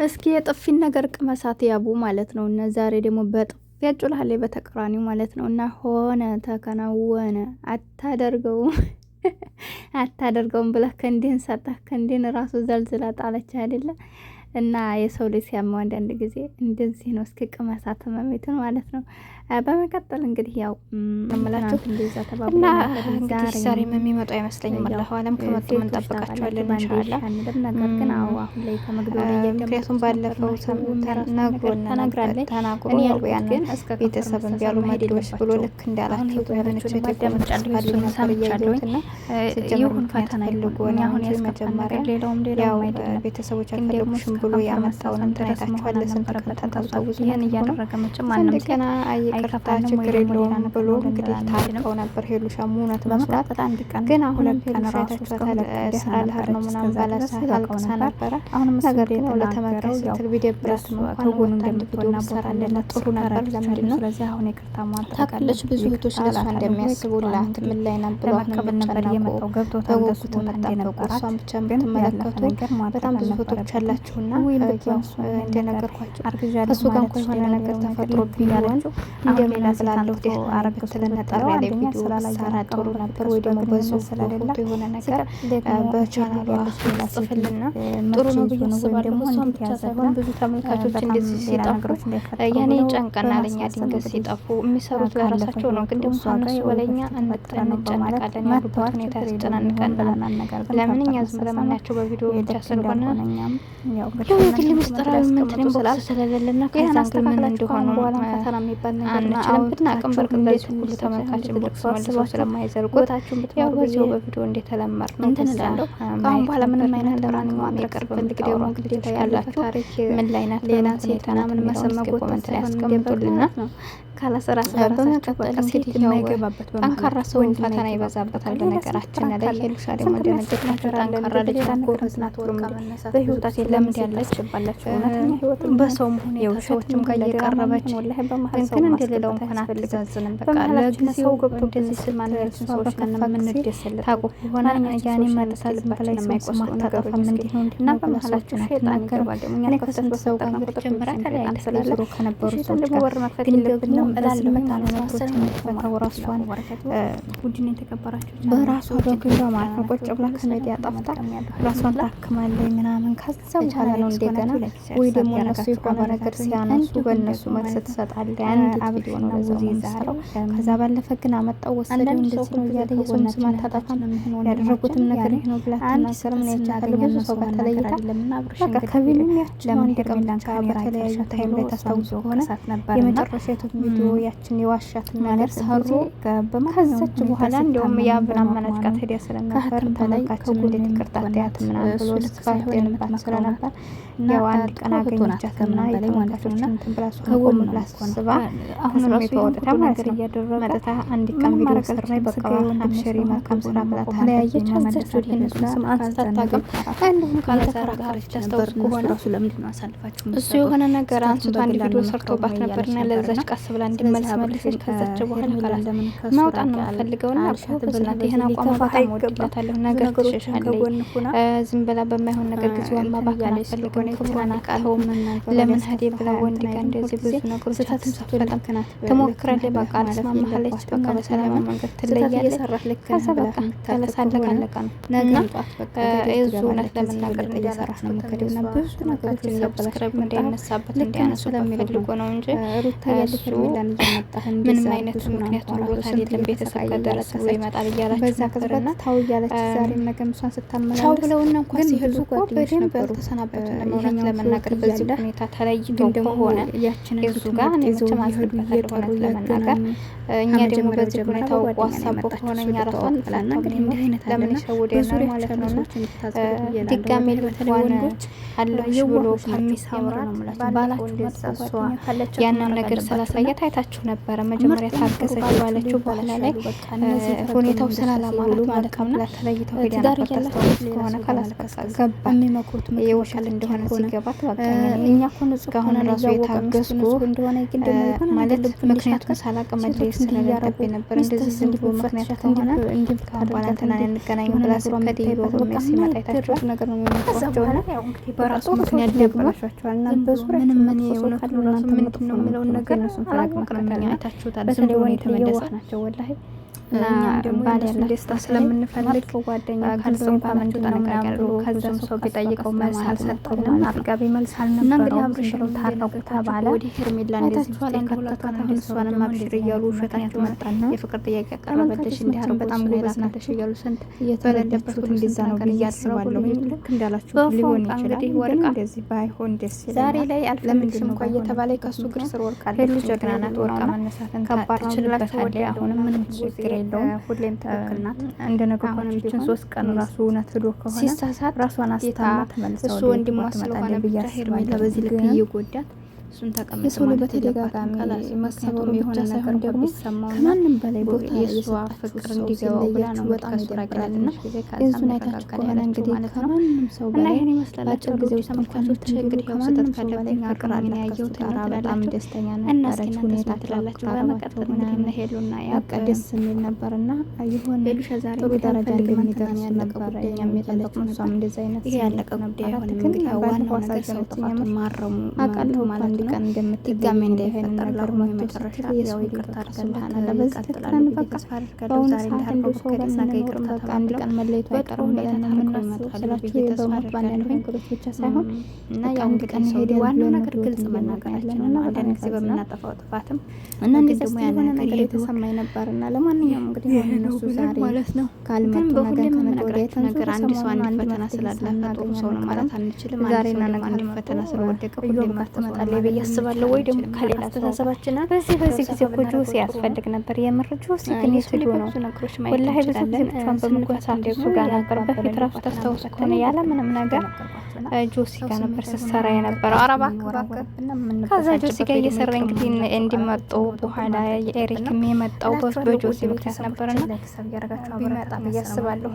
እስኪ የጥፊን ነገር ቅመሳት ያቡ ማለት ነው። እና ዛሬ ደግሞ በጥፊ ያጩልሃለች በተቃራኒው ማለት ነው። እና ሆነ ተከናወነ አታደርገውም አታደርገውም ብለህ ከንዲህን ሰጠህ ከንዲህን ራሱ ዘልዝላ ጣለች አይደለ? እና የሰው ልጅ ሲያመው አንዳንድ ጊዜ እንደዚህ ነው። እስኪ ቅመሳት ህመሜትን ማለት ነው። በመቀጠል እንግዲህ ያው እምላችሁ እንደዛ ተባብላ እንግዲህ ዛሬም የሚመጡ አይመስለኝም። አላሁ አለም ከመጡ ምን ጠብቃቸዋለን ኢንሻአላህ። ነገር ግን አሁን ላይ ከመግቢያው ላይ ምክንያቱም ባለፈው ተናግራለች ተናግሮ ያን ቤተሰብን ቢያሉ መድሎች ብሎ ልክ እንዳላችሁ ያለነች ተቆምጫለሁ ሰምቻለሁና ይሁን ፈተና ይልጎና አሁን መጀመሪያ ሌላውም ቤተሰቦቻችን ደግሞ ብሎ ያመጣውን እንተናይታችኋል። ለስንተከታ ታውቁ ይሄን እያደረገ መቼም ማንም ገና አይቀርታ ችግር የለውም ብሎ እንግዲህ ታልቀው ነበር። ሄሉሻ ሙነት መስራት ግን አሁን ሄሉሻ ተከታተለ ስራ ለህር ነው ምናምን ባላሳልቀው ነበር። አሁንም ነገር ግን ለተመረው ያው ቪዲዮ ብራስ ነው ከጎኑ እንደምትሆንና ቦታለና ጥሩ ነበር። ለምንድን ነው ስለዚህ አሁን ይቅርታ ማለት ታውቃለች። ብዙ እህቶች ለሷ እንደሚያስቡላት ምን ላይ ነበር ለማቀበል ነበር የመጣው ገብቶታል። ገሱ ተመጣ ነበር እሷን ብቻ የምትመለከቱ በጣም ብዙ እህቶች አላችሁ እንደነገርኳቸው ከሱ ጋር እንኳን የሆነ ነገር ተፈጥሮብኝ ያለችው እንደምን አስላለሁ አረግት ለነጠር ያለ ቪዲዮ ሰራ ጥሩ ነበር ወይ ደግሞ በሱ ስለሌላ የሆነ ነገር በቻናሉ ጽፍልና ጥሩ ነው ብዬ አስባለሁ። እሷም ብቻ ሳይሆን ብዙ ተመልካቾች እንደዚህ ሲጠፉ ያኔ ጨንቀናለኛ ድንገት ሲጠፉ የሚሰሩት ለራሳቸው ነው። ግን ደግሞ እነሱ ወለኛ እንጨነቃለን ያሉበት ሁኔታ ያስጨናንቀናል። ለምን እኛ ዝም ብለን የምናያቸው በቪዲዮ ብቻ ስለሆነ የግል ምስጢራዊ ምንትንም ቦክስ ስለሌለና ከዛ ግን ምን እንደሆነ በኋላ ፈተና የሚባል ነገር አንችልም። ብናቅም በርግጥ ሁሉ ተመልካችን ቦክስ መልሰው ስለማይዘርጉታችሁን ብትያው በዚሁ በቪዲዮ እንደተለመር ነው ተንላለው። አሁን በኋላ ምንም አይነት ለማንኛውም ማቅረብ ፈልግ ደግሞ ግዴታ ያላችሁ ታሪክ ምን ላይ ናት ሌላ ሴትና ምን መሰመጎት ኮሜንት ላይ ያስቀምጡልና ካላሰራ በመቀጠል እንግዲህ የማይገባበት ጠንካራ ሰው ፈተና ይበዛበታል። በነገራችን ላይ ሄሉሻ ደግሞ እንደነገርኳችሁ ጠንካራ ልጅ ጎበዝ ናት። በህይወታችን ለምን ያለች ባላችሁ እውነተኛ ህይወት በሰውም ሆነ የሰዎችም ጋር እየቀረበች ግን እንደሌላው እንኳን አትዛዝንም። በቃ ለጊዜው ገብቶ እንደዚህ ስማለት ሰዎች ከነ ምን እንደሰለ ታቆ ሆነ ያኔ ማለት አለበት ላይ የማይቆም አታጠፋም እንዴ ነው እና በመሐላችሁ ሸይጣን ይገባል። ደግሞ እኛ ከስንት ሰው ጋር ጀምራ ተለያይተን ስለዚህ ከነበሩ ሰዎች ጋር ግን ደግሞ እላልመታን ነገሮች የሚፈታው ራሷን ውድን የተከበራችሁ በራሷ በግሏ ማለት ነው። ቁጭ ብላ ከሜዲያ ጠፍታ ራሷን ታክማለች ምናምን ከዛ በኋላ ነው እንደገና ወይ ደግሞ እነሱ የሆነ ነገር ሲያነሱ በእነሱ መልስ ትሰጣለች። አንድ ቪዲዮ ነው ለዚህ ይዛለው። ከዛ ባለፈ ግን አመጣው ወሰደው እንደዚህ ነው እያለ የሰውን ስም አታጠፋም ያደረጉትም ነገር ይሄ ነው ብላ ተናገረ። ምን ያቻለ ብዙ ሰው ጋር ተለይታ በቃ ከቪዲዮ ለምን ተቀምጣን በተለያዩ ታይም ላይ ታስታውሱ ከሆነ የመጨረሻ ቪዲዮ ያችን የዋሻት ነገር ሰሩ ከዛች በኋላ እንደውም ያብና መነጥቃት ሄደ ስለነበር ተመልካችን እንዴት ይቅርታታያት ምናምን ብሎ ስፋይሆን ስለነበር ያው አንድ ቀን አገኘቻትና የተመልካቾችን ተብላሱ ከጎን ብላስባ አሁን ራሱ ወጣታ ነገር እያደረገ መጣታ አንድ ቀን ቪዲዮ ሰራይ በቃ አብሽሪ መልካም ስራ ብላ ተለያየች። ከዛች ወዲህ እነሱን ስም አንስታታገም አንዱም ካላሰራ ጋር ተስተውስ ከሆነ ራሱ ለምንድን ነው አሳልፋችሁ እሱ የሆነ ነገር አንስቶ አንድ ቪዲዮ ሰርቶባት ነበርና ለዛች ቀስ ብላ እንዲመለስ መልሰሽ ከዛች በኋላ ካላለ ማውጣት ነው ፈልገውና በዝናት ይሄን አቋም በጣም ወድላታለሁ። ነገር ተሸሻለኝ ዝም ብላ በማይሆን ነገር ጊዜዋን ማባከን ፈልገው ነው ክብሯን አቃተውም ለምን ሄደ ብላ ወንድ ጋር እንደዚህ ብዙ ነገሮች ተፈጠም ተሞክራለች። በቃ አልስማማለች። በቃ በሰላም መንገድ ትለያለች። ከዛ በቃ ተለሳለቀ አለቀ ነው ነገር በቃ እዙነት ለመናገር እየሰራች ነው መከደውና ብዙ ነገሮች ሰብስክራይብ እንዳይነሳበት እንዲያነሱ ለሚፈልጉ ነው እንጂ ሩታ ያለች ሚላን እየመጣህ ምንም አይነት ምክንያት ኑሮት አይደለም። ቤተሰብ ከደረሰ ወይ ይመጣል እያላችሁ በዛ ከዘና ታው እያለች ዛሬ ነገምሷን ስታመላልስ ታው ብለውና እንኳን ሲሄዱ ጓደኞች ነበሩ ተሰናበቱ። ለማውራት ለመናገር በዚህ ሁኔታ ተለይተው ከሆነ ያችንን እሱ ጋር ነው ተማስፈል እየጠሩ ለመናገር እኛ ደግሞ በዚህ ሁኔታ ዋሳብ ከሆነ እኛ ራሷን ፈላና እንግዲህ እንዲህ አይነት ለምን ይሸውደና ማለት ነው። ድጋሜ በተለይ ወንዶች አለሽ ብሎ ከሚሳውራ ባላችሁ መጥፋቷ ያንን ነገር ስላሳያት አይታችሁ ነበረ። መጀመሪያ ታገሰች ባለችው በኋላ ላይ ሁኔታው ስላላማሩ ማለት ነው ተለይተው ሄዳ ነበር። ተስተውል ከሆነ ካላስከሳ ገባ የሚመክሩት የወሻለ እንደሆነ ሲገባት እኛ እኮ ንጹህ ከሆነ ራሱ የታገስኩ እንደሆነ ግን ደግሞ ማለት ምክንያቱም ሳላቅ መድረስ ስለነበረብኝ ነበር። እንደዚህ ዝም ብሎ ምክንያት ከሆነ ከአባላ እንትና እንገናኝ ብላ ስከዲዮ በሚል ሲመጣ የታችሁት ነገር ነው የሚመስላቸው እና ያው እንግዲህ በራሱ ምክንያት ደብራሻቸዋል እና በዙሪያ ምንም ምን እውነት ራሱ ምንድን ነው የሚለውን ነገር እነሱን ተላቅመቅረኛ አይታችሁታል። ዝም ብሎ የተመለሰ ናቸው ወላሂ እና ባል ያለ ደስታ ስለምንፈልግ ጓደኛ ካልጽ እንኳን ምንድነው ምናምን ከዛም ሰው ቢጠይቀው መልስ አልሰጠውም። አጥጋቢ መልስ አልነበረውም። እና እንግዲህ አብርሽም ታረቁ ተባለ። ወደ ሄርሜላ እንደዚህ ከተከታተለ እሷንም አብሽር እያሉ ውሸታቸው መጣና የፍቅር ጥያቄ ያቀረበልሽ እንዲያረጉ በጣም ጎበዝ ናቸው እያሉ ስንት በለደበት ሁሉ እንደዛ ነው ብዬ አስባለሁ። ልክ እንዳላችሁ ሊሆን ይችላል። ግን እንደዚህ ባይሆን ደስ ይላል። ዛሬ ላይ አልፈልግሽም እንኳን እየተባለ ከሱ እግር ስር ወርቃለች። ሄሉ ጀግና ናት። ወርቃ መነሳትን ከባድ ትችላላችሁ። አሁንም ምንም ችግር ሁሌም ትክክል ናት። እንደነገርኳችሁ 3 ቀን ራሱ እውነት ሄዶ ከሆነ ሲሳሳት ራሷን አስታማ ተመልሰው እሱ ወንድሟ ስለሆነ ብቻ ሄርሜላ በዚህ ልክ እየጎዳት እሱን ተቀምጦ ማለት በተደጋጋሚ መሰበሩ የሆነ ነገር ደግሞ ከማንም በላይ ቦታ የሷ ፍቅር እንዲገባው ብላ ነው በጣም ይደረጋልና እሱን አይታችሁ ከሆነ እንግዲህ ከማንም ሰው በላይ ይሄን ይመስላል። አጭር ጊዜ ውስጥ ተመልካቾች እንግዲህ ከማንም ሰው በላይ ፍቅር አለ ያየሁት በጣም ደስተኛ ነበረች። ሁኔታችሁ በመቀጠል እንግዲህ ሄሉና ያቀ ደስ የሚል ነበርና ይሆን ጥሩ ደረጃ እንደሚገኝ ነበር እኛም የጠበቅነው። እሷም እንደዚህ አይነት ይሄ ያለቀ ጉዳይ አይሆንም። እንግዲህ ዋናው ነገር ሰው ጥፋቱን ማረሙ አቃለው ማለት ቀን እንደምትጋሚ እንዳይፈጠር ለርሞ የመጨረሻ ያው ይቅርታ አድርገናል። በዚህ ተከታተልን ተስፋ አድርጋለሁ። ዛሬ እንዳልኩ ከደስ ነገ ይቅርታ በቃ አንድ ቀን መለየቱ አይቀርም ብለን የምናስበው በሞት ባንዳንድ ነገሮች ብቻ ሳይሆን እና ያው አንድ ቀን ሄደ ዋናው ነገር ግልጽ መናገራችን ነው። አንዳንድ ጊዜ በምናጠፋው ጥፋትም እና እንደዚህ የሆነ ነገር የተሰማኝ ነበርና ለማንኛውም እንግዲህ እነሱ ዛሬ ማለት ነው ካልመጡ ነገር ከነገ ነገር አንድ ሰው አንድ ፈተና ስላለፈ ጥሩ ሰው ነው ማለት አንችልም። ዛሬና ነገ አንድ ፈተና ስለወደቀ ሁሌም ትመጣለች ብዬ አስባለሁ። ወይ ደግሞ ከሌላ አስተሳሰባችን በዚህ ጊዜ እኮ ጆሲ ያስፈልግ ነበር። የምር ጆሲ ግን የስሉ ነው ወላሂ ብዙ ጊዜ ብቻን በመጓሳት እሱ ጋር ነበር። በፊት ራሱ ታስታውስ ከሆነ ያለ ምንም ነገር ጆሲ ጋር ነበር ስትሰራ የነበረው። አረባ ከዛ ጆሲ ጋር እየሰራ እንግዲህ እንዲመጡ በኋላ የኤሪክም የመጣው በጆሲ ምክንያት ነበርና ቢመጣ ብዬ አስባለሁ።